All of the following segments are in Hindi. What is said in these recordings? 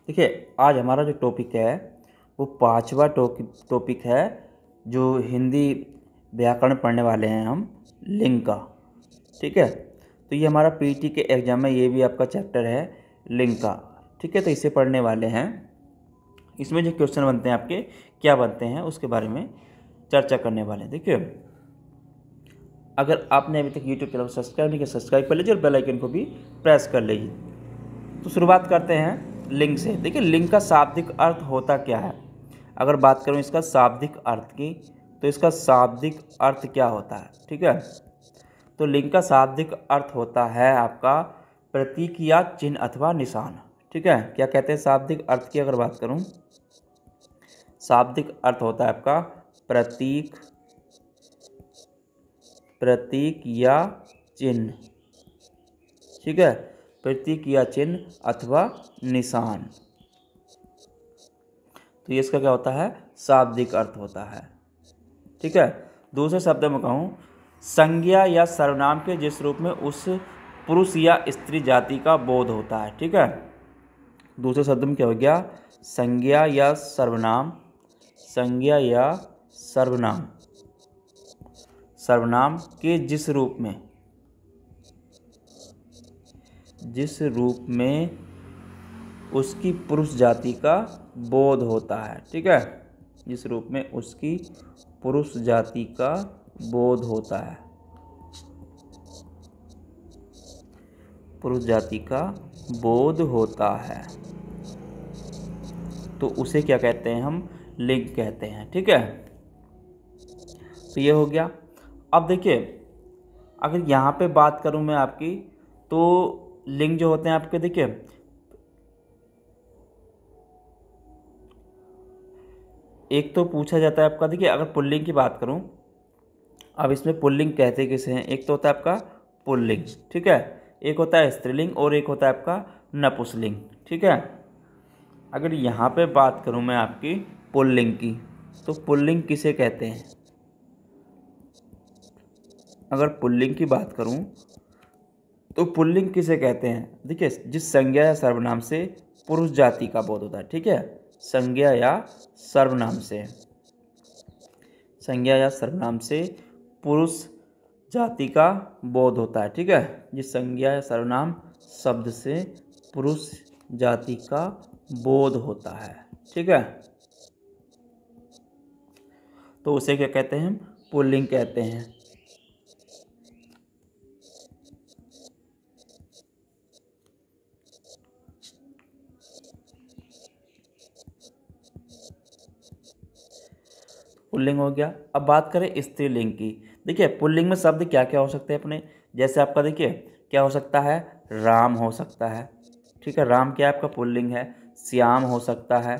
देखिए आज हमारा जो टॉपिक है वो पांचवा टॉपिक है जो हिंदी व्याकरण पढ़ने वाले हैं हम, लिंग का। ठीक है, तो ये हमारा पीटी के एग्जाम में ये भी आपका चैप्टर है लिंग का। ठीक है, तो इसे पढ़ने वाले हैं। इसमें जो क्वेश्चन बनते हैं आपके क्या बनते हैं उसके बारे में चर्चा करने वाले हैं। देखिए, अगर आपने अभी तक यूट्यूब चैनल को सब्सक्राइब नहीं किया, सब्सक्राइब कर लीजिए और बेल आइकन को भी प्रेस कर लीजिए। तो शुरुआत करते हैं लिंग से। देखिए, लिंग का शाब्दिक अर्थ होता क्या है। अगर बात करूं इसका शाब्दिक अर्थ की, तो इसका शाब्दिक अर्थ क्या होता है। ठीक है, तो लिंग का शाब्दिक अर्थ होता है आपका प्रतीक या चिन्ह अथवा निशान। ठीक है, क्या कहते हैं शाब्दिक अर्थ की अगर बात करूं, शाब्दिक अर्थ होता है आपका प्रतीक या चिन्ह। ठीक है, प्रतीक या चिन्ह अथवा निशान, तो ये इसका क्या होता है, शाब्दिक अर्थ होता है। ठीक है, दूसरे शब्द में कहूँ, संज्ञा या सर्वनाम के जिस रूप में उस पुरुष या स्त्री जाति का बोध होता है। ठीक है, दूसरे शब्द में क्या हो गया, संज्ञा या सर्वनाम, संज्ञा या सर्वनाम के जिस रूप में उसकी पुरुष जाति का बोध होता है। ठीक है, जिस रूप में उसकी पुरुष जाति का बोध होता है, पुरुष जाति का बोध होता है, तो उसे क्या कहते हैं, हम लिंग कहते हैं। ठीक है, तो ये हो गया। अब देखिए, अगर यहाँ पे बात करूँ मैं आपकी, तो लिंग जो होते हैं आपके, देखिए एक तो पूछा जाता है आपका, देखिए अगर पुल्लिंग की बात करूं, अब इसमें पुल्लिंग कहते किसे हैं, एक तो होता है आपका पुल्लिंग। ठीक है, एक होता है स्त्रीलिंग और एक होता है आपका नपुंसकलिंग। ठीक है, अगर यहाँ पे बात करूं मैं आपकी पुल्लिंग की, तो पुल्लिंग किसे कहते हैं। अगर पुल्लिंग की बात करूं तो पुल्लिंग किसे कहते हैं, देखिए जिस संज्ञा या सर्वनाम से पुरुष जाति का बोध होता है। ठीक है, संज्ञा या सर्वनाम से पुरुष जाति का बोध होता है। ठीक है, जिस संज्ञा या सर्वनाम शब्द से पुरुष जाति का बोध होता है। ठीक है, तो उसे क्या कहते हैं, पुल्लिंग कहते हैं। पुल्लिंग हो गया। अब बात करें स्त्रीलिंग की। देखिए, पुल्लिंग में शब्द क्या क्या हो सकते हैं अपने, जैसे आपका देखिए क्या हो सकता है, राम हो सकता है। ठीक है, राम क्या है आपका पुल्लिंग है। श्याम हो सकता है।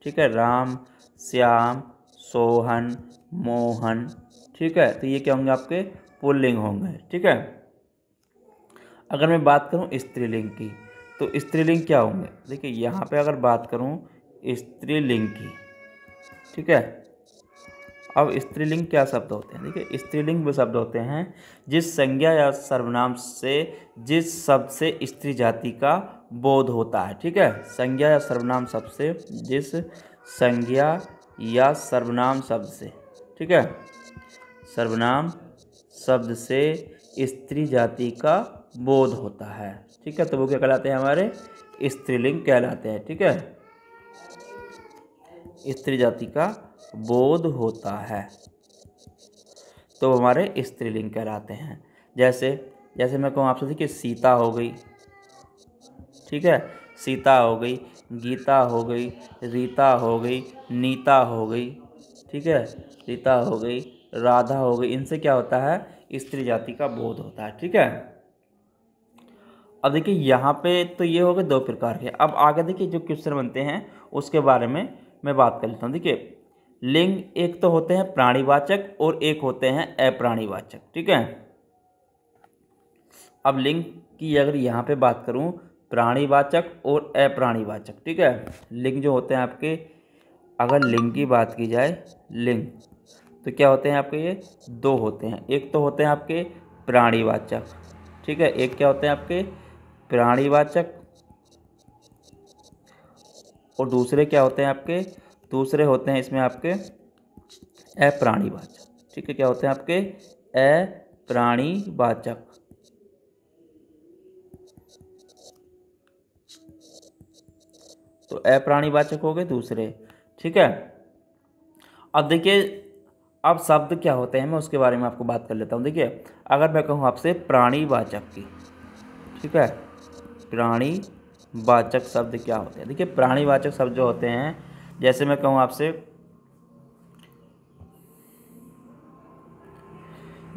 ठीक है, राम, श्याम, सोहन, मोहन। ठीक है, तो ये क्या होंगे आपके पुल्लिंग होंगे। ठीक है, अगर मैं बात करूं स्त्रीलिंग की, तो स्त्रीलिंग क्या होंगे, देखिए यहाँ पे अगर बात करूं स्त्रीलिंग की, ठीक है, अब स्त्रीलिंग क्या शब्द होते हैं, देखिए स्त्रीलिंग वो शब्द होते हैं जिस संज्ञा या सर्वनाम से, जिस शब्द से स्त्री जाति का बोध होता है। ठीक है, संज्ञा या सर्वनाम शब्द से, जिस संज्ञा या सर्वनाम शब्द से, ठीक है, सर्वनाम शब्द से स्त्री जाति का बोध होता है। ठीक है, तो वो क्या कहलाते हैं, हमारे स्त्रीलिंग कहलाते हैं। ठीक है, स्त्री जाति का बोध होता है तो हमारे स्त्रीलिंग कहलाते हैं। जैसे मैं कहूँ आपसे, देखिए सीता हो गई। ठीक है, सीता हो गई, गीता हो गई, रीता हो गई, नीता हो गई। ठीक है, रीता हो गई, राधा हो गई, इनसे क्या होता है, स्त्री जाति का बोध होता है। ठीक है, अब देखिए यहाँ पे तो ये हो गए दो प्रकार के। अब आगे देखिए जो क्वेश्चन बनते हैं उसके बारे में मैं बात कर लेता हूँ। देखिए, लिंग एक तो होते हैं प्राणीवाचक और एक होते हैं अप्राणीवाचक। ठीक है, अब लिंग की अगर यहाँ पे बात करूँ, प्राणीवाचक और अप्राणीवाचक। ठीक है, लिंग जो होते हैं आपके, अगर लिंग की बात की जाए, लिंग तो क्या होते हैं आपके, ये दो होते हैं। एक तो होते हैं आपके प्राणीवाचक। ठीक है, एक क्या होते हैं आपके प्राणीवाचक और दूसरे क्या होते हैं आपके, दूसरे होते हैं इसमें आपके अप्राणीवाचक। ठीक है, क्या होते हैं आपके अप्राणीवाचक। तो अप्राणीवाचक हो गए दूसरे। ठीक है, अब देखिए अब शब्द क्या होते हैं मैं उसके बारे में आपको बात कर लेता हूँ। देखिए अगर मैं कहूँ आपसे प्राणीवाचक की, ठीक है, प्राणीवाचक शब्द क्या होते हैं। देखिए प्राणीवाचक शब्द जो होते हैं, जैसे मैं कहूँ आपसे,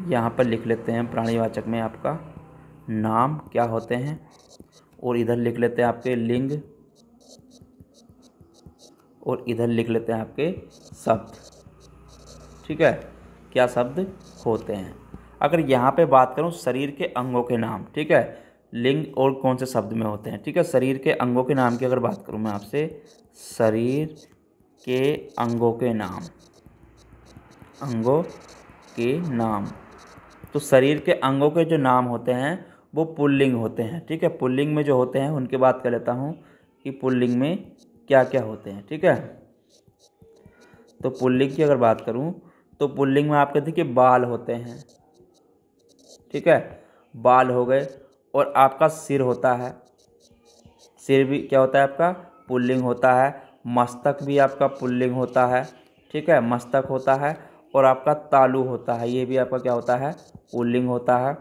यहाँ पर लिख लेते हैं प्राणीवाचक में आपका नाम क्या होते हैं, और इधर लिख लेते हैं आपके लिंग, और इधर लिख लेते हैं आपके शब्द। ठीक है, क्या शब्द होते हैं। अगर यहाँ पे बात करूँ शरीर के अंगों के नाम, ठीक है, लिंग और कौन से शब्द में होते हैं। ठीक है, शरीर के अंगों के नाम की अगर बात करूँ मैं आपसे, शरीर के अंगों के नाम, अंगों के नाम, तो शरीर के अंगों के जो नाम होते हैं वो पुल्लिंग होते हैं। ठीक है, पुल्लिंग में जो होते हैं उनकी बात कर लेता हूँ कि पुल्लिंग में क्या क्या होते हैं। ठीक है, तो पुल्लिंग की अगर बात करूँ तो पुल्लिंग में आपके देखिए बाल होते हैं। ठीक है, बाल हो गए, और आपका सिर होता है, सिर भी क्या होता है आपका पुल्लिंग होता है। मस्तक भी आपका पुल्लिंग होता है। ठीक है, मस्तक होता है, और आपका तालु होता है, ये भी आपका क्या होता है पुल्लिंग होता है।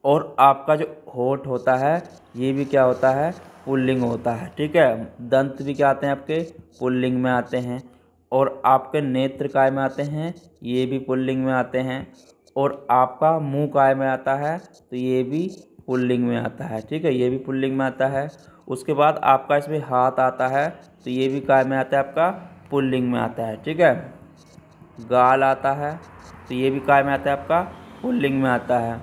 और आपका जो होठ होता है ये भी क्या होता है पुल्लिंग होता है। ठीक है, दंत भी क्या आते हैं आपके पुल्लिंग में आते हैं, और आपके नेत्र काय में आते हैं, ये भी पुल्लिंग में आते हैं, और आपका मुंह काय में आता है तो ये भी पुल्लिंग में आता है। ठीक है, ये भी पुल्लिंग में आता है। उसके बाद आपका इसमें हाथ आता है तो ये भी काय में आता है आपका पुल्लिंग में आता है। ठीक है, गाल आता है तो ये भी काय में आता है आपका पुल्लिंग में आता है।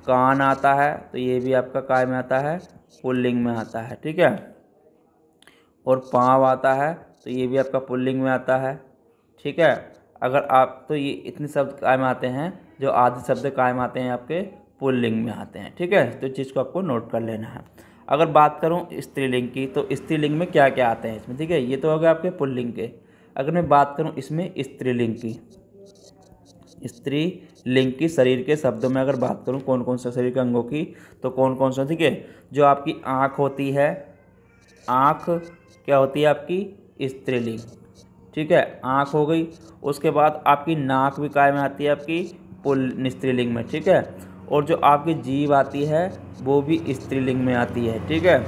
कान आता है तो ये भी आपका काय में आता है पुल्लिंग में आता है। ठीक है, और पाँव आता है तो ये भी आपका पुल्लिंग में आता है। ठीक है, अगर आप तो ये इतने शब्द काय में आते हैं, जो आदि शब्द काय में आते हैं आपके पुल्लिंग में आते हैं। ठीक है, तो इस चीज़ को आपको नोट कर लेना है। अगर बात करूं स्त्रीलिंग की, तो स्त्रीलिंग में क्या क्या आते हैं इसमें। ठीक है, ये तो हो गया आपके पुल्लिंग के। अगर मैं बात करूं इसमें स्त्रीलिंग की, स्त्रीलिंग की शरीर के शब्दों में अगर बात करूं कौन कौन से शरीर के अंगों की, तो कौन कौन सा। ठीक है, जो आपकी आँख होती है, आँख क्या होती है आपकी स्त्रीलिंग। ठीक है, आँख हो गई। उसके बाद आपकी नाक भी काय में आती है आपकी स्त्रीलिंग में। ठीक है, और जो आपकी जीभ आती है वो भी स्त्रीलिंग में आती है। ठीक है,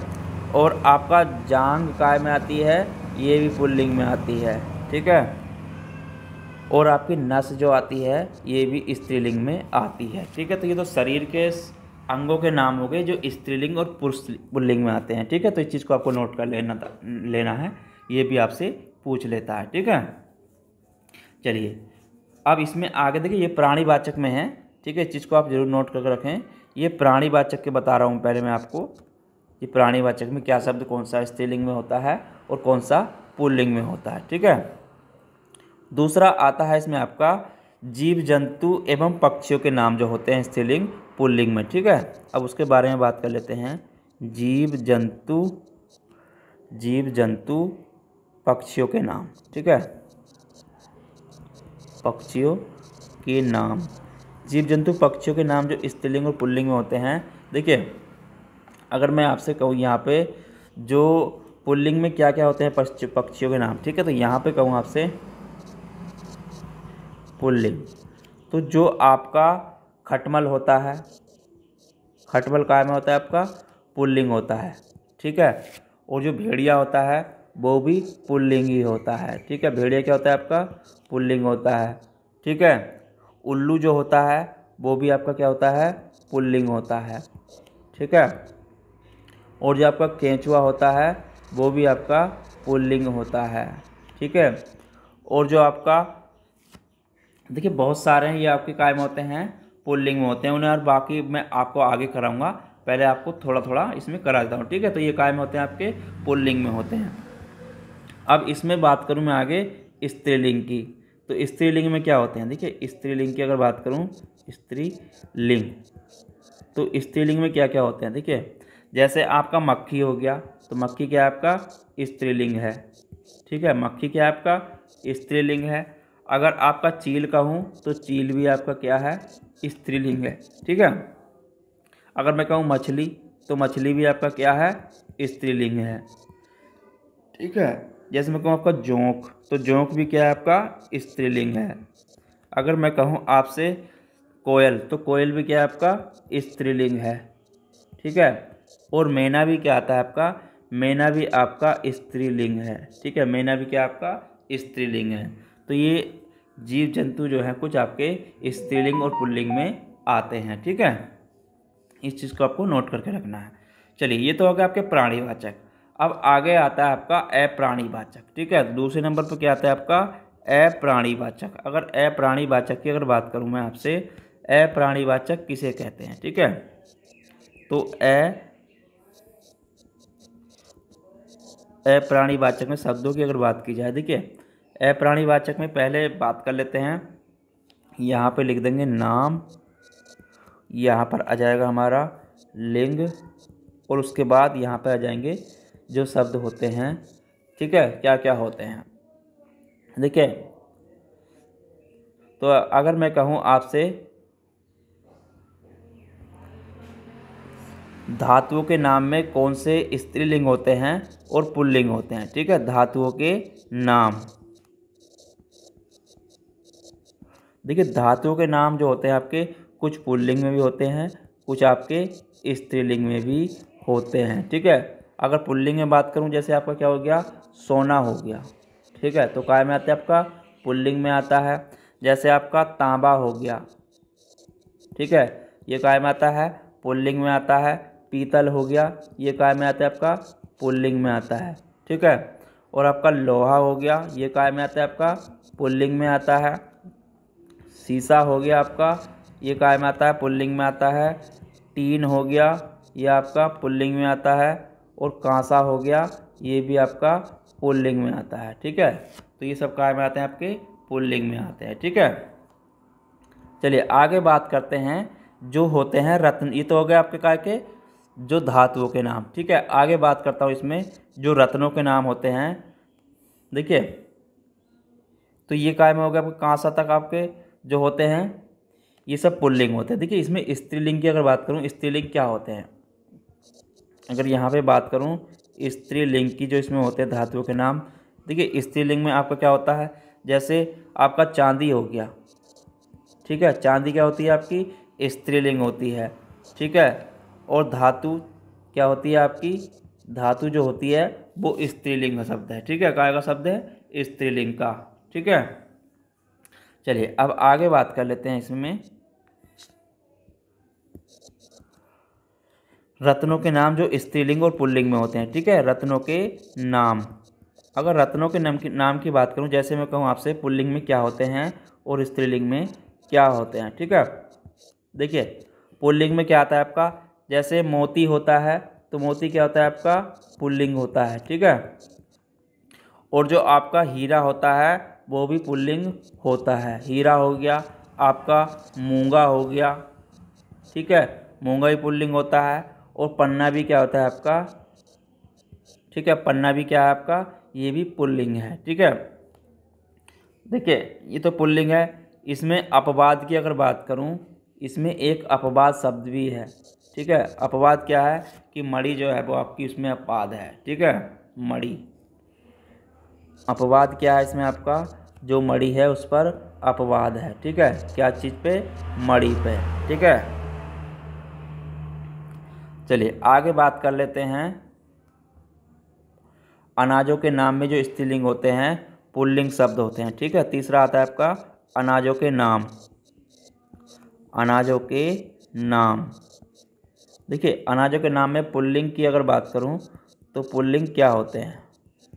और आपका जांघ काय में आती है, ये भी पुल्लिंग में आती है। ठीक है, और आपकी नस जो आती है ये भी स्त्रीलिंग में आती है। ठीक है, तो ये तो शरीर के अंगों के नाम हो गए जो स्त्रीलिंग और पुल्लिंग में आते हैं। ठीक है, तो इस चीज़ को आपको नोट कर लेना है, ये भी आपसे पूछ लेता है। ठीक है, चलिए अब इसमें आगे देखिए, ये प्राणीवाचक में है। ठीक है, इस चीज़ को आप जरूर नोट करके रखें। ये प्राणीवाचक के बता रहा हूँ पहले मैं आपको, ये प्राणीवाचक में क्या शब्द कौन सा स्त्रीलिंग में होता है और कौन सा पुल्लिंग में होता है। ठीक है, दूसरा आता है इसमें आपका जीव जंतु एवं पक्षियों के नाम जो होते हैं स्त्रीलिंग पुल्लिंग में। ठीक है, अब उसके बारे में बात कर लेते हैं। जीव जंतु पक्षियों के नाम। ठीक है, पक्षियों के नाम, जीव जंतु पक्षियों के नाम जो स्त्रीलिंग और पुल्लिंग में होते हैं। देखिए अगर मैं आपसे कहूँ यहाँ पे जो पुल्लिंग में क्या क्या होते हैं पक्षियों के नाम। ठीक है, तो यहाँ पे कहूँ आपसे पुल्लिंग, तो जो आपका खटमल होता है, खटमल काय में होता है आपका पुल्लिंग होता है। ठीक है, और जो भेड़िया होता है वो भी पुल्लिंग ही होता है। ठीक है, भेड़िया क्या होता है आपका पुल्लिंग होता है। ठीक है, उल्लू जो होता है वो भी आपका क्या होता है पुल्लिंग होता है। ठीक है, और जो आपका केंचुआ होता है वो भी आपका पुल्लिंग होता है। ठीक है, और जो आपका देखिए बहुत सारे हैं ये आपके काय में होते हैं पुल्लिंग में होते हैं उन्हें, और बाकी मैं आपको आगे कराऊंगा, पहले आपको थोड़ा थोड़ा इसमें करा देता हूँ। ठीक है, तो ये काय में होते हैं आपके पुल्लिंग में होते हैं। अब इसमें बात करूँ मैं आगे स्त्रीलिंग की, तो स्त्रीलिंग में क्या होते हैं। देखिए स्त्रीलिंग की अगर बात करूँ, स्त्रीलिंग, तो स्त्रीलिंग में क्या क्या होते हैं। देखिए जैसे आपका मक्खी हो गया, तो मक्खी क्या है आपका स्त्रीलिंग है, ठीक है, मक्खी क्या है आपका स्त्रीलिंग है। अगर आपका चील कहूँ तो चील भी आपका क्या है स्त्रीलिंग है, ठीक है। अगर मैं कहूँ मछली तो मछली भी आपका क्या है स्त्रीलिंग है, ठीक है। जैसे मैं कहूँ आपका जोंक तो जोंक भी क्या है आपका स्त्रीलिंग है। अगर मैं कहूँ आपसे कोयल तो कोयल भी क्या है आपका स्त्रीलिंग है, ठीक है। और मैना भी क्या आता है आपका, मैना भी आपका स्त्रीलिंग है, ठीक है, मैना भी क्या आपका स्त्रीलिंग है। तो ये जीव जंतु जो है कुछ आपके स्त्रीलिंग और पुल्लिंग में आते हैं, ठीक है। इस चीज़ को आपको नोट करके रखना है। चलिए ये तो हो गया आपके प्राणीवाचक। अब आगे आता है आपका अप्राणीवाचक, ठीक है। दूसरे नंबर पर क्या आता है आपका अप्राणीवाचक। अगर अप्राणीवाचक की अगर बात करूँ मैं आपसे, अप्राणीवाचक किसे कहते हैं, ठीक है। तो अप्राणीवाचक में शब्दों की अगर बात की जाए, देखिए अप्राणीवाचक में पहले बात कर लेते हैं, यहाँ पे लिख देंगे नाम, यहाँ पर आ जाएगा हमारा लिंग, और उसके बाद यहाँ पे आ जाएंगे जो शब्द होते हैं, ठीक है, क्या क्या होते हैं। देखिए तो अगर मैं कहूँ आपसे धातुओं के नाम में कौन से स्त्रीलिंग होते हैं और पुल्लिंग होते हैं, ठीक है। धातुओं के नाम, देखिए धातुओं के नाम जो होते हैं आपके कुछ पुल्लिंग में भी होते हैं, कुछ आपके स्त्रीलिंग में भी होते हैं, ठीक है। अगर पुल्लिंग में बात करूं, जैसे आपका क्या हो गया सोना हो गया, ठीक है, तो काय में आता है आपका पुल्लिंग में आता है। जैसे आपका तांबा हो गया, ठीक है, ये काय में आता है पुल्लिंग में आता है। पीतल हो गया, ये काय में आता है आपका पुल्लिंग में आता है, ठीक है। और आपका लोहा हो गया, ये काय में आता है आपका पुल्लिंग में आता है। शीशा हो गया आपका, ये काय में आता है पुल्लिंग में आता है। टीन हो गया, ये आपका पुल्लिंग में आता है। और कांसा हो गया, ये भी आपका पुल्लिंग में आता है, ठीक है। तो ये सब काय में आते हैं आपके पुल्लिंग में आते हैं, ठीक है। चलिए आगे बात करते हैं जो होते हैं रत्न, ये तो हो गया आपके काय के जो धातुओं के नाम, ठीक है। आगे बात करता हूँ इसमें जो रत्नों के नाम होते हैं। देखिए तो ये काय में हो गया आपके कांसा तक आपके जो होते हैं ये सब पुल्लिंग होते हैं। देखिए इसमें स्त्रीलिंग की अगर बात करूँ, स्त्रीलिंग क्या होते हैं, अगर यहाँ पे बात करूँ स्त्रीलिंग की जो इसमें होते हैं धातुओं के नाम, देखिए स्त्रीलिंग में आपका क्या होता है, जैसे आपका चांदी हो गया, ठीक है, चांदी क्या होती है आपकी स्त्रीलिंग होती है, ठीक है। और धातु क्या होती है आपकी, धातु जो होती है वो स्त्रीलिंग का शब्द है, ठीक है, काय का शब्द है स्त्रीलिंग का, ठीक है। चलिए अब आगे बात कर लेते हैं इसमें रत्नों के नाम जो स्त्रीलिंग और पुल्लिंग में होते हैं, ठीक है। रत्नों के नाम, अगर रत्नों के नाम की बात करूं, जैसे मैं कहूं आपसे पुल्लिंग में क्या होते हैं और स्त्रीलिंग में क्या होते हैं, ठीक है। देखिए पुल्लिंग में क्या आता है आपका, जैसे मोती होता है तो मोती क्या होता है आपका पुल्लिंग होता है, ठीक है। और जो आपका हीरा होता है वो भी पुल्लिंग होता है, हीरा हो गया आपका। मूंगा हो गया, ठीक है, मूंगा भी पुल्लिंग होता है। और पन्ना भी क्या होता है आपका, ठीक है, पन्ना भी क्या है आपका, ये भी पुल्लिंग है, ठीक है। देखिए ये तो पुल्लिंग है। इसमें अपवाद की अगर बात करूं, इसमें एक अपवाद शब्द भी है, ठीक है। अपवाद क्या है कि मणि जो है वो आपकी उसमें अपवाद है, ठीक है, मणि। अपवाद क्या है इसमें आपका, जो मणि है उस पर अपवाद है, ठीक है, क्या चीज़ पे, मणि पे, ठीक है। चलिए आगे बात कर लेते हैं अनाजों के नाम में जो स्त्रीलिंग होते हैं पुल्लिंग शब्द होते हैं, ठीक है। तीसरा आता है आपका अनाजों के नाम, अनाजों के नाम। देखिए अनाजों के नाम में पुल्लिंग की अगर बात करूं तो पुल्लिंग क्या होते हैं,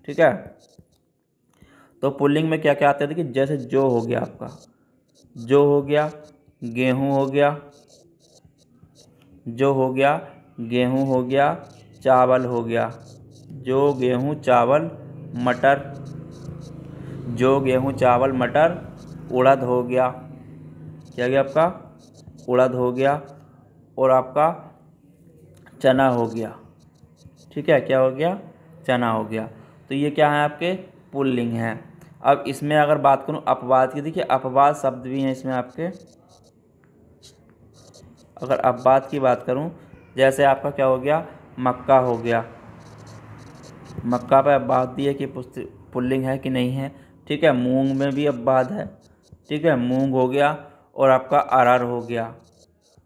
ठीक है। तो पुल्लिंग में क्या क्या आते हैं, देखिए जैसे जो हो गया आपका, जो हो गया, गेहूँ हो गया, जो हो गया, गेहूँ हो गया, चावल हो गया, जो गेहूँ चावल मटर, जो गेहूँ चावल मटर। उड़द हो गया, क्या गया आपका उड़द हो गया। और आपका चना हो गया, ठीक है, क्या हो गया, चना हो गया। तो ये क्या है, आपके पुल्लिंग हैं। अब इसमें अगर बात करूँ अपवाद की, देखिए अपवाद शब्द भी हैं इसमें आपके। अगर अपवाद की बात करूँ, जैसे आपका क्या हो गया, मक्का हो गया। मक्का पे अपवाद दिए कि पुल्लिंग है कि नहीं है। ठीक है, मूंग में भी अपवाद है। ठीक है, मूंग हो गया, और आपका अरहर हो गया,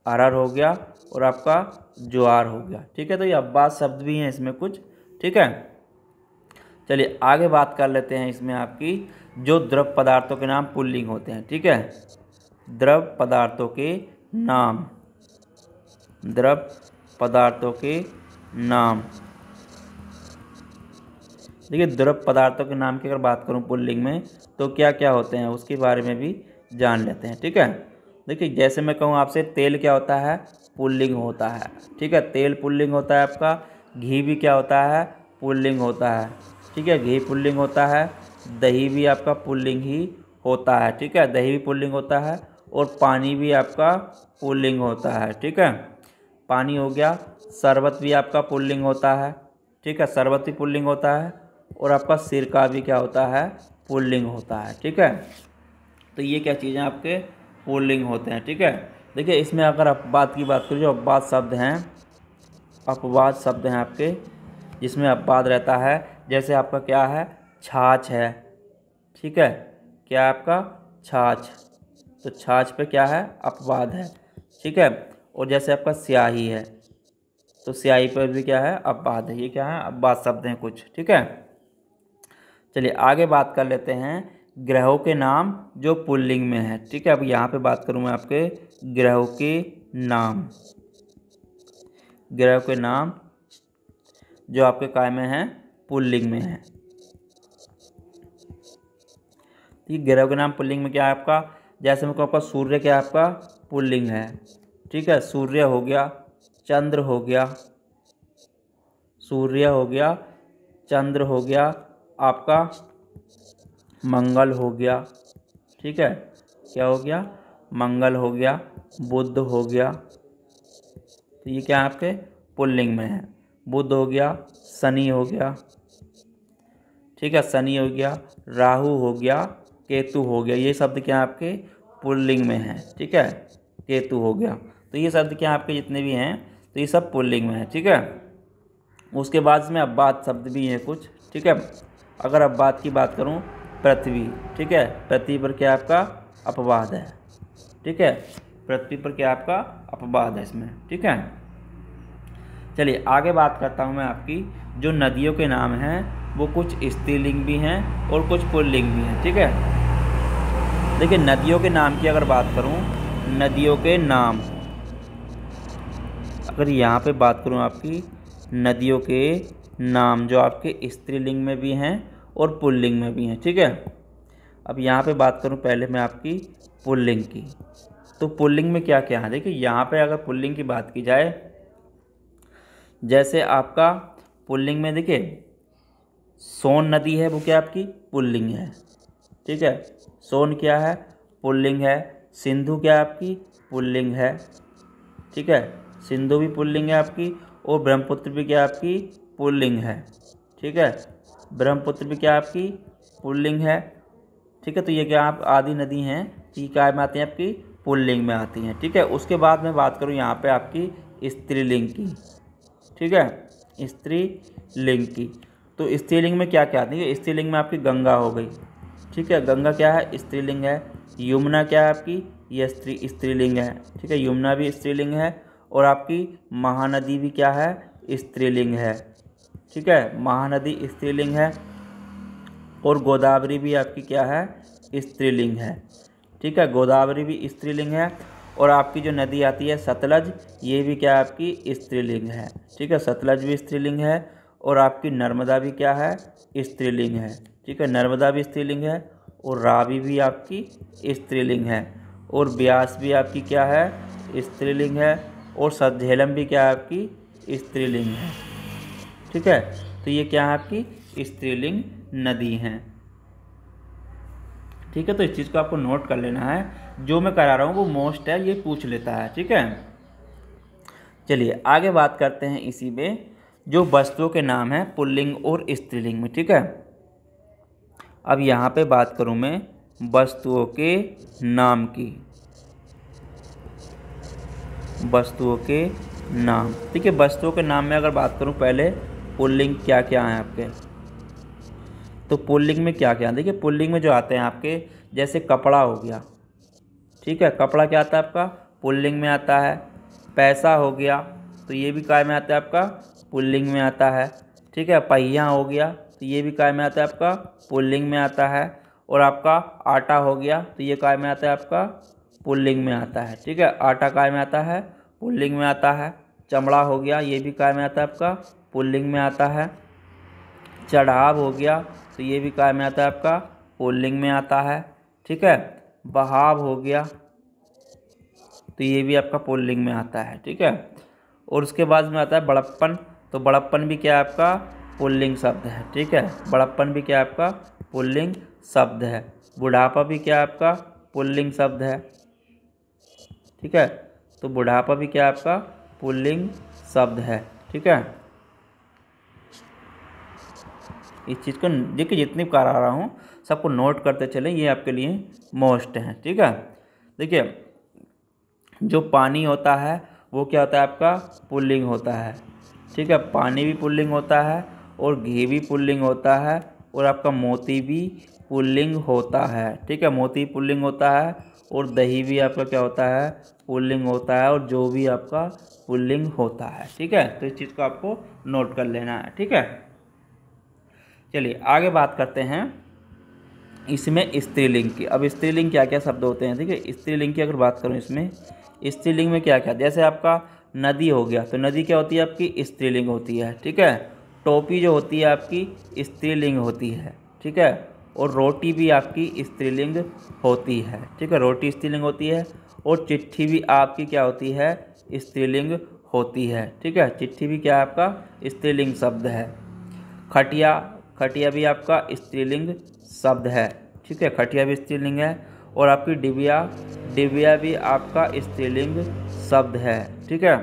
अरहर हो गया, और आपका ज्वार हो गया। ठीक है, तो ये अपवाद शब्द भी हैं इसमें कुछ। ठीक है, चलिए आगे बात कर लेते हैं इसमें आपकी जो द्रव पदार्थों के नाम पुल्लिंग होते हैं। ठीक है, द्रव पदार्थों के नाम, द्रव पदार्थों के नाम। देखिए, द्रव पदार्थों के नाम की अगर बात करूं पुल्लिंग में, तो क्या क्या होते हैं उसके बारे में भी जान लेते हैं। ठीक है, देखिए जैसे मैं कहूं आपसे, तेल क्या होता है, पुल्लिंग होता है। ठीक है, तेल पुल्लिंग होता है आपका। घी भी क्या होता है, पुल्लिंग होता है। ठीक है, घी पुल्लिंग होता है। दही भी आपका पुल्लिंग ही होता है। ठीक है, दही भी पुल्लिंग होता है। और पानी भी आपका पुल्लिंग होता है। ठीक है, पानी हो गया। शरबत भी आपका पुल्लिंग होता है। ठीक है, शरबत भी पुल्लिंग होता है। और आपका सिरका भी क्या होता है, पुल्लिंग होता है। ठीक है, तो ये क्या चीज़ें आपके पुल्लिंग होते हैं। ठीक है, देखिए इसमें अगर अपवाद की बात करें, जो अपवाद शब्द हैं, अपवाद शब्द हैं आपके, जिसमें अपवाद रहता है, जैसे आपका क्या है, छाछ है। ठीक है, क्या आपका, छाछ। तो छाछ पे क्या है, अपवाद है। ठीक है, और जैसे आपका स्याही है, तो स्याही पर भी क्या है, अपवाद है। ये क्या है, अपवाद शब्द हैं कुछ। ठीक है, चलिए आगे बात कर लेते हैं ग्रहों के नाम जो पुल्लिंग में है। ठीक है, अब यहाँ पे बात करूँ मैं आपके ग्रहों के नाम, ग्रहों के नाम जो आपके काय में हैं, पुल्लिंग में है। ठीक, ग्रहों के नाम पुल्लिंग में क्या है आपका, जैसे मैं कहूँ आपका सूर्य क्या है, आपका पुल्लिंग है। ठीक है, सूर्य हो गया, चंद्र हो गया, सूर्य हो गया, चंद्र हो गया, आपका मंगल हो गया। ठीक है, क्या हो गया, मंगल हो गया, बुध हो गया। तो ये क्या है, आपके पुल्लिंग में है। बुध हो गया, शनि हो गया। ठीक है, शनि हो गया, राहु हो गया, केतु हो गया। ये शब्द क्या है, आपके पुल्लिंग में है। ठीक है, केतु हो गया। तो ये शब्द क्या आपके जितने भी हैं, तो ये सब पुल्लिंग में है। ठीक है, उसके बाद में अपवाद शब्द भी हैं कुछ। ठीक है, अगर अपवाद की बात करूं, पृथ्वी। ठीक है, पृथ्वी पर क्या आपका अपवाद है। ठीक है, पृथ्वी पर क्या आपका अपवाद है इसमें। ठीक है, चलिए आगे बात करता हूं मैं आपकी जो नदियों के नाम हैं, वो कुछ स्त्रीलिंग भी हैं और कुछ पुल्लिंग भी हैं। ठीक है, देखिए नदियों के नाम की अगर बात करूं, नदियों के नाम, अगर यहाँ पे बात करूं आपकी नदियों के नाम जो आपके स्त्रीलिंग में भी हैं और पुल्लिंग में भी हैं। ठीक है, अब यहाँ पे बात करूँ पहले मैं आपकी पुल्लिंग की, तो पुल्लिंग में क्या क्या है। देखिए यहाँ पे अगर पुल्लिंग की बात की जाए, जैसे आपका पुल्लिंग में देखिए सोन नदी है, वो क्या आपकी पुल्लिंग है। ठीक है, सोन क्या है, पुल्लिंग है। सिंधु क्या आपकी पुल्लिंग है। ठीक है, सिंधु भी पुल्लिंग है आपकी। और ब्रह्मपुत्र भी क्या आपकी पुल्लिंग है। ठीक है, ब्रह्मपुत्र भी क्या आपकी पुल्लिंग है। ठीक है, तो ये क्या आप आदि नदी हैं, ये क्या में आती हैं, आपकी पुल्लिंग में आती हैं। ठीक है, उसके बाद मैं बात करूँ यहाँ पे आपकी स्त्रीलिंग की। ठीक है, स्त्रीलिंग की, तो स्त्रीलिंग में क्या क्या आती है, स्त्रीलिंग में आपकी गंगा हो गई। ठीक है, गंगा क्या है, स्त्रीलिंग है। यमुना क्या है आपकी, ये स्त्रीलिंग है। ठीक है, यमुना भी स्त्रीलिंग है। और आपकी महानदी भी क्या है, स्त्रीलिंग है। ठीक है, महानदी स्त्रीलिंग है। और गोदावरी भी आपकी क्या है, स्त्रीलिंग है। ठीक है, गोदावरी भी स्त्रीलिंग है। और आपकी जो नदी आती है सतलज, ये भी क्या आपकी स्त्रीलिंग है। ठीक है, सतलज भी स्त्रीलिंग है। और आपकी नर्मदा भी क्या है, स्त्रीलिंग है। ठीक है, नर्मदा भी स्त्रीलिंग है। और रावी भी आपकी स्त्रीलिंग है। और ब्यास भी आपकी क्या है, स्त्रीलिंग है। और झेलम भी क्या है, आपकी स्त्रीलिंग है। ठीक है, तो ये क्या है, आपकी स्त्रीलिंग नदी हैं। ठीक है, तो इस चीज़ को आपको नोट कर लेना है, जो मैं करा रहा हूँ वो मोस्ट है, ये पूछ लेता है। ठीक है, चलिए आगे बात करते हैं इसी में जो वस्तुओं के नाम हैं पुल्लिंग और स्त्रीलिंग में। ठीक है, अब यहाँ पे बात करूँ मैं वस्तुओं के नाम की, वस्तुओं के नाम। ठीक है, वस्तुओं के नाम में अगर बात करूँ पहले पुल्लिंग क्या क्या हैं आपके, तो पुल्लिंग में क्या क्या, देखिए पुल्लिंग में जो आते हैं आपके, जैसे कपड़ा हो गया। ठीक है, कपड़ा क्या आता है आपका, पुल्लिंग में आता है। पैसा हो गया, तो ये भी काय में आता है आपका, पुल्लिंग में आता है। ठीक है, पहिया हो गया, तो ये भी काय में आता है आपका, पुल्लिंग में आता है। और आपका आटा हो गया, तो ये काय में आता है आपका, पुल्लिंग में आता है। ठीक है, आटा काय में आता है, पुल्लिंग में आता है। चमड़ा हो गया, ये भी काय में आता है आपका, पुल्लिंग में आता है। चढ़ाव हो गया, तो ये भी काय में आता है आपका, पुल्लिंग में आता है। ठीक है, बहाव हो गया, तो ये भी आपका पुल्लिंग में आता है। ठीक है, और उसके बाद में आता है बड़प्पन, तो बड़प्पन भी क्या है आपका, पुल्लिंग शब्द है। ठीक है, बड़प्पन भी क्या है आपका, पुल्लिंग शब्द है। बुढ़ापा भी क्या है आपका, पुल्लिंग शब्द है। ठीक है, तो बुढ़ापा भी क्या है आपका, पुल्लिंग शब्द है। ठीक है, इस चीज़ को देखिए, जितनी करा रहा हूँ सबको नोट करते चलें, ये आपके लिए मोस्ट है। ठीक है, देखिए जो पानी होता है वो क्या होता है आपका, पुल्लिंग होता है। ठीक है, पानी भी पुल्लिंग होता है, और घी भी पुल्लिंग होता है, और आपका मोती भी पुल्लिंग होता है। ठीक है, मोती पुल्लिंग होता है, और दही भी आपका क्या होता है, पुल्लिंग होता है, और जो भी आपका पुल्लिंग होता है। ठीक है, तो इस चीज़ को आपको नोट कर लेना है। ठीक है, चलिए आगे बात करते हैं इसमें स्त्रीलिंग की। अब स्त्रीलिंग क्या क्या शब्द होते हैं, ठीक है। स्त्रीलिंग की अगर बात करूँ इसमें, स्त्रीलिंग में क्या क्या, जैसे आपका नदी हो गया, तो नदी क्या होती है आपकी, स्त्रीलिंग होती है। ठीक है, टोपी जो होती है आपकी स्त्रीलिंग होती है। ठीक है, और रोटी भी आपकी स्त्रीलिंग होती है। ठीक है, रोटी स्त्रीलिंग होती है, और चिट्ठी भी आपकी क्या होती है, स्त्रीलिंग होती है। ठीक है, चिट्ठी भी क्या है आपका, स्त्रीलिंग शब्द है। खटिया, खटिया भी आपका स्त्रीलिंग शब्द है। ठीक है, खटिया भी स्त्रीलिंग है। और आपकी डिबिया, डिबिया भी आपका स्त्रीलिंग शब्द है। ठीक है,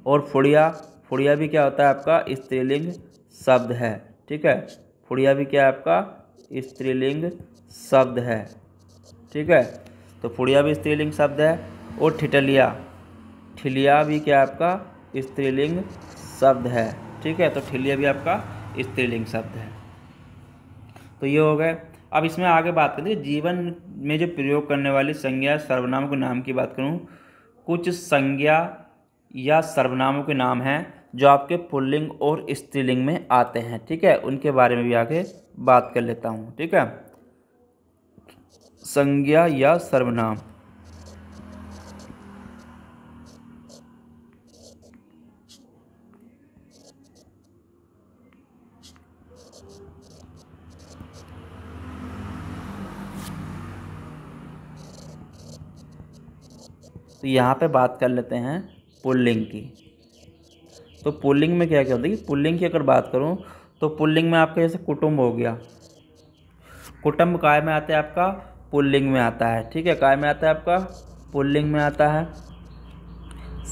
और फुड़िया, फुड़िया भी क्या होता है आपका, स्त्रीलिंग शब्द है। ठीक है, फुड़िया भी क्या है आपका, स्त्रीलिंग शब्द है। ठीक है, तो फुड़िया भी स्त्रीलिंग शब्द है। और ठिठलिया, ठिलिया भी क्या है आपका, स्त्रीलिंग शब्द है। ठीक है, तो ठिलिया भी आपका स्त्रीलिंग शब्द है। तो ये हो गए। अब इसमें आगे बात करेंगे जीवन में जो प्रयोग करने वाली संज्ञा सर्वनाम के नाम की बात करूँ। कुछ संज्ञा या सर्वनामों के नाम हैं जो आपके पुल्लिंग और स्त्रीलिंग में आते हैं। ठीक है, उनके बारे में भी आगे बात कर लेता हूँ। ठीक है, संज्ञा या सर्वनाम। तो यहाँ पे बात कर लेते हैं पुल्लिंग की। तो पुल्लिंग में क्या क्या होता है कि पुल्लिंग की अगर बात करूँ तो पुल्लिंग में आपका जैसे कुटुंब हो गया, कुटुंब काय में आता है आपका, पुल्लिंग में आता है। ठीक है, काय में आता है आपका, पुल्लिंग में आता है।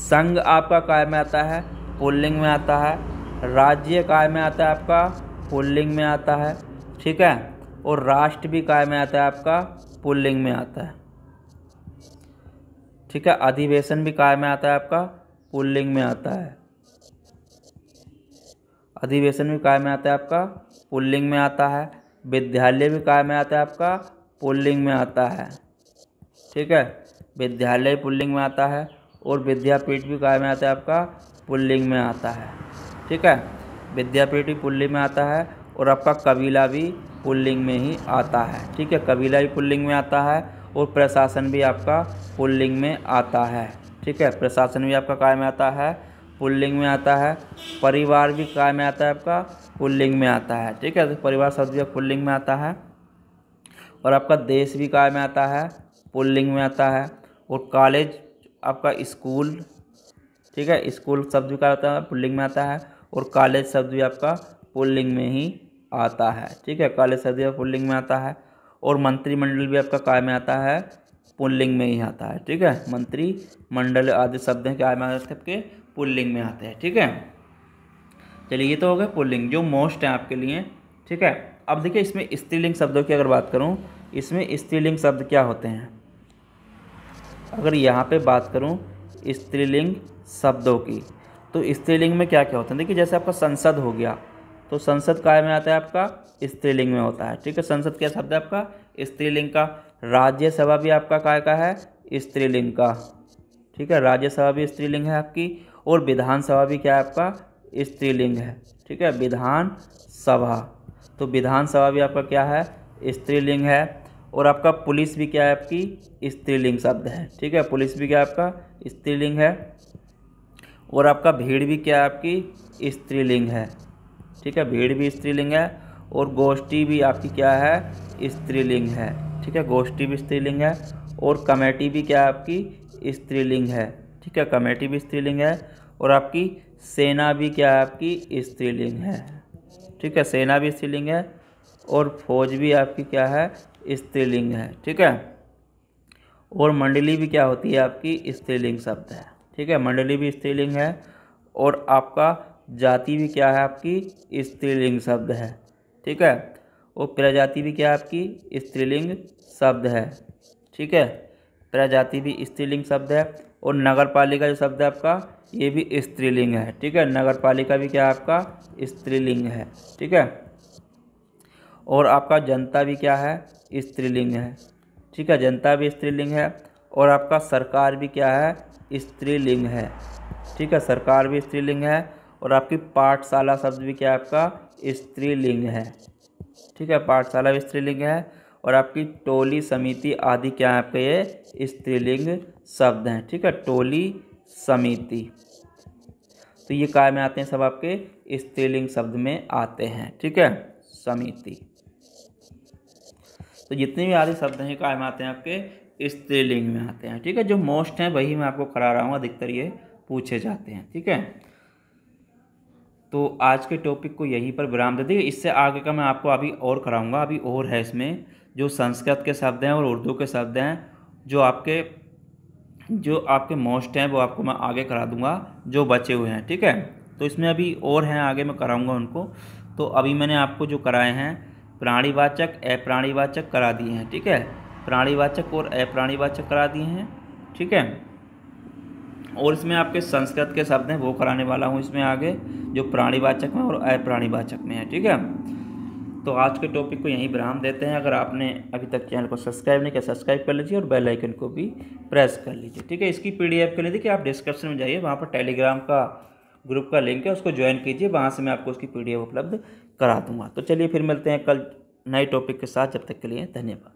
संघ आपका काय में आता है, पुल्लिंग में आता है। राज्य काय में आता है आपका, पुल्लिंग में आता है। ठीक है, और राष्ट्र भी काय में आता है आपका, पुल्लिंग में आता है। ठीक है, अधिवेशन भी काय में आता है आपका, पुल्लिंग में आता है। अधिवेशन भी काय में आता है आपका, पुल्लिंग में आता है। विद्यालय भी काय में आता है आपका, पुल्लिंग में आता है। ठीक है, विद्यालय पुल्लिंग में आता है। और विद्यापीठ भी काय में आता है आपका, पुल्लिंग में आता है। ठीक है, विद्यापीठ भी पुल्लिंग में आता है। और आपका कबीला भी पुल्लिंग में ही आता है। ठीक है, कबीला भी पुल्लिंग में आता है। और प्रशासन भी आपका पुल्लिंग में आता है। ठीक है, प्रशासन भी आपका काय में आता है, पुल्लिंग में आता है। परिवार भी काय में आता है आपका, पुल्लिंग में आता है। ठीक है, तो परिवार शब्द भी पुल्लिंग में आता है। और आपका देश भी काय में आता है, पुल्लिंग में आता है। और कॉलेज आपका स्कूल, ठीक है, स्कूल शब्द भी क्या होता है, पुल्लिंग में आता है। और कॉलेज शब्द भी आपका पुल्लिंग में ही आता है। ठीक है, कॉलेज शब्द भी पुल्लिंग में आता है। और मंत्रिमंडल भी आपका काय में आता है, पुल्लिंग में ही आता है। ठीक है, मंत्री मंडल आदि शब्द हैं काय में आते हैं आपके, पुल्लिंग में आते हैं। ठीक है, चलिए ये तो हो गया पुल्लिंग जो मोस्ट है आपके लिए, ठीक है। अब देखिए इसमें स्त्रीलिंग शब्दों की अगर बात करूं, इसमें स्त्रीलिंग शब्द क्या होते हैं। अगर यहाँ पे बात करूं स्त्रीलिंग शब्दों की, तो स्त्रीलिंग में क्या क्या होता है। देखिए जैसे आपका संसद हो गया, तो संसद काय में आता है आपका, स्त्रीलिंग में होता है, ठीक है। संसद क्या शब्द है आपका, स्त्रीलिंग का। राज्यसभा भी आपका काय का है, स्त्रीलिंग का, ठीक है। राज्यसभा भी स्त्रीलिंग है आपकी। और विधानसभा भी क्या है आपका, स्त्रीलिंग है, ठीक है। विधानसभा, तो विधानसभा भी आपका क्या है, स्त्रीलिंग है। और आपका पुलिस भी क्या है आपकी, स्त्रीलिंग शब्द है, ठीक है। पुलिस भी क्या है आपका, स्त्रीलिंग है। और आपका भीड़ भी क्या है आपकी, स्त्रीलिंग है, ठीक है। भीड़ भी स्त्रीलिंग है। और गोष्ठी भी आपकी क्या है, स्त्रीलिंग है, ठीक है। गोष्ठी भी स्त्रीलिंग है। और कमेटी भी क्या है आपकी, स्त्रीलिंग है, ठीक है। कमेटी भी स्त्रीलिंग है। और आपकी सेना भी क्या है आपकी, स्त्रीलिंग है, ठीक है। सेना भी स्त्रीलिंग है। और फौज भी आपकी क्या है, स्त्रीलिंग है, ठीक है। और मंडली भी क्या होती है आपकी, स्त्रीलिंग शब्द है, ठीक है। मंडली भी स्त्रीलिंग है। और आपका जाति भी क्या है आपकी, स्त्रीलिंग शब्द है, ठीक है। और प्रजाति भी क्या है आपकी, स्त्रीलिंग शब्द है, ठीक है। प्रजाति भी स्त्रीलिंग शब्द है। और नगर पालिका जो शब्द है आपका, ये भी स्त्रीलिंग है, ठीक है। नगर पालिका भी क्या है आपका, स्त्रीलिंग है, ठीक है। और आपका जनता भी क्या है, स्त्रीलिंग है, ठीक है। जनता भी स्त्रीलिंग है। और आपका सरकार भी क्या है, स्त्रीलिंग है, ठीक है। सरकार भी स्त्रीलिंग है। और आपकी पाठशाला शब्द भी क्या है आपका, स्त्रीलिंग है, ठीक है। पाठशाला भी स्त्रीलिंग है। और आपकी टोली समिति आदि क्या है आपके, ये स्त्रीलिंग शब्द हैं, ठीक है। टोली समिति, तो ये काय में आते हैं, सब आपके स्त्रीलिंग शब्द में आते हैं, ठीक है। समिति, तो जितने भी आदि शब्द हैं काय में आते हैं आपके, स्त्रीलिंग में आते हैं, ठीक है। जो मोस्ट हैं वही मैं आपको करा रहा हूँ, अधिकतर ये पूछे जाते हैं, ठीक है। तो आज के टॉपिक को यहीं पर विराम दे दीजिए। इससे आगे का मैं आपको अभी और कराऊंगा, अभी और है इसमें जो संस्कृत के शब्द हैं और उर्दू के शब्द हैं, जो आपके मोस्ट हैं वो आपको मैं आगे करा दूंगा, जो बचे हुए हैं, ठीक है। तो इसमें अभी और हैं, आगे मैं कराऊंगा उनको। तो अभी मैंने आपको जो कराए हैं प्राणीवाचक अप्राणीवाचक करा दिए हैं, ठीक है। प्राणीवाचक और अप्राणीवाचक करा दिए हैं, ठीक है। और इसमें आपके संस्कृत के शब्द हैं वो कराने वाला हूँ इसमें आगे, जो प्राणीवाचक में और अप्राणीवाचक में है, ठीक है। तो आज के टॉपिक को यहीं विराम देते हैं। अगर आपने अभी तक चैनल को सब्सक्राइब नहीं किया, सब्सक्राइब कर लीजिए और बेल आइकन को भी प्रेस कर लीजिए, ठीक है। इसकी PDF के लिए देखिए आप डिस्क्रिप्शन में जाइए, वहाँ पर टेलीग्राम का ग्रुप का लिंक है, उसको ज्वाइन कीजिए, वहाँ से मैं आपको उसकी PDF उपलब्ध करा दूँगा। तो चलिए फिर मिलते हैं कल नए टॉपिक के साथ, जब तक के लिए धन्यवाद।